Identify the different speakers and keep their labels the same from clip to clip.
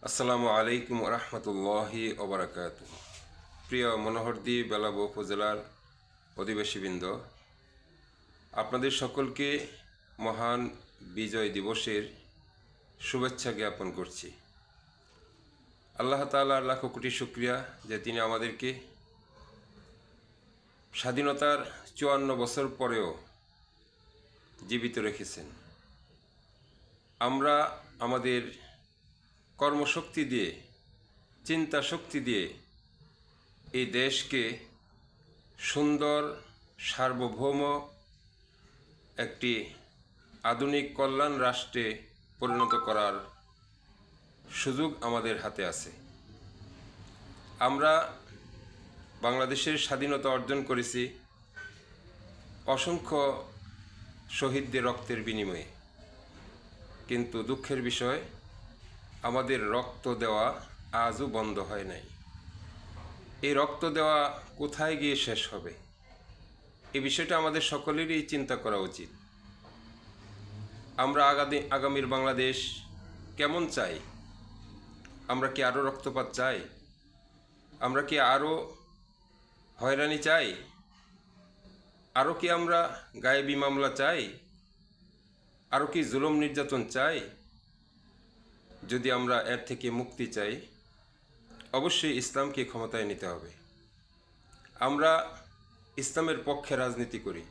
Speaker 1: আসসালামু আলাইকুম রহমতুল্লাহি ওবরাকাতুহ। প্রিয় মনোহরদী বেলাব উপজেলার অধিবাসীবৃন্দ, আপনাদের সকলকে মহান বিজয় দিবসের শুভেচ্ছা জ্ঞাপন করছি। আল্লাহ তাআলার লাখো কোটি শুকরিয়া যে তিনি আমাদেরকে স্বাধীনতার ৫৪ বছর পরেও জীবিত রেখেছেন। আমরা আমাদের কর্মশক্তি দিয়ে, চিন্তা শক্তি দিয়ে এই দেশকে সুন্দর, সার্বভৌম একটি আধুনিক কল্যাণ রাষ্ট্রে পরিণত করার সুযোগ আমাদের হাতে আছে। আমরা বাংলাদেশের স্বাধীনতা অর্জন করেছি অসংখ্য শহীদদের রক্তের বিনিময়ে, কিন্তু দুঃখের বিষয় আমাদের রক্ত দেওয়া আজও বন্ধ হয় নাই। এই রক্ত দেওয়া কোথায় গিয়ে শেষ হবে, এই বিষয়টা আমাদের সকলেরই চিন্তা করা উচিত। আমরা আগামীর বাংলাদেশ কেমন চাই? আমরা কি আরও রক্তপাত চাই? আমরা কি আরও হয়রানি চাই? আরও কি আমরা গায়েবী মামলা চাই? আরও কি জুলুম নির্যাতন চাই? যদি আমরা এর থেকে মুক্তি চাই, অবশ্যই ইসলামকে ক্ষমতায় নিতে হবে। আমরা ইসলামের পক্ষে রাজনীতি করি।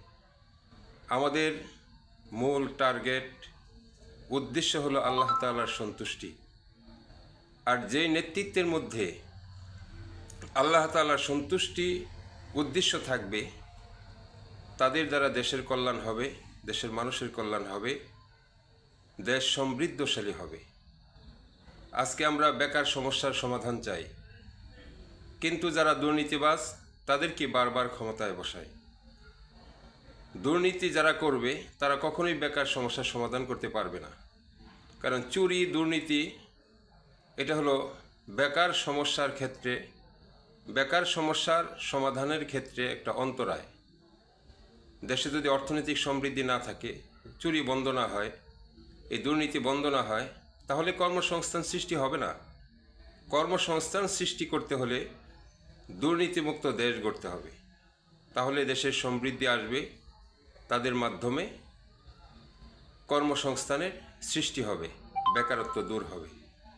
Speaker 1: আমাদের মূল টার্গেট, উদ্দেশ্য হলো আল্লাহ তাআলার সন্তুষ্টি। আর যেই নেতৃত্বের মধ্যে আল্লাহ তাআলার সন্তুষ্টি উদ্দেশ্য থাকবে, তাদের দ্বারা দেশের কল্যাণ হবে, দেশের মানুষের কল্যাণ হবে, দেশ সমৃদ্ধশালী হবে। আজকে আমরা বেকার সমস্যার সমাধান চাই, কিন্তু যারা দুর্নীতিবাজ তাদেরকে বারবার ক্ষমতায় বসায়। দুর্নীতি যারা করবে তারা কখনোই বেকার সমস্যার সমাধান করতে পারবে না, কারণ চুরি, দুর্নীতি এটা হলো বেকার সমস্যার ক্ষেত্রে, বেকার সমস্যার সমাধানের ক্ষেত্রে একটা অন্তরায়। দেশে যদি অর্থনৈতিক সমৃদ্ধি না থাকে, চুরি বন্ধ না হয়, এই দুর্নীতি বন্ধ না হয়, তাহলে কর্মসংস্থান সৃষ্টি হবে না। কর্মসংস্থান সৃষ্টি করতে হলে দুর্নীতিমুক্ত দেশ গড়তে হবে, তাহলে দেশের সমৃদ্ধি আসবে, তাদের মাধ্যমে কর্মসংস্থানের সৃষ্টি হবে, বেকারত্ব দূর হবে।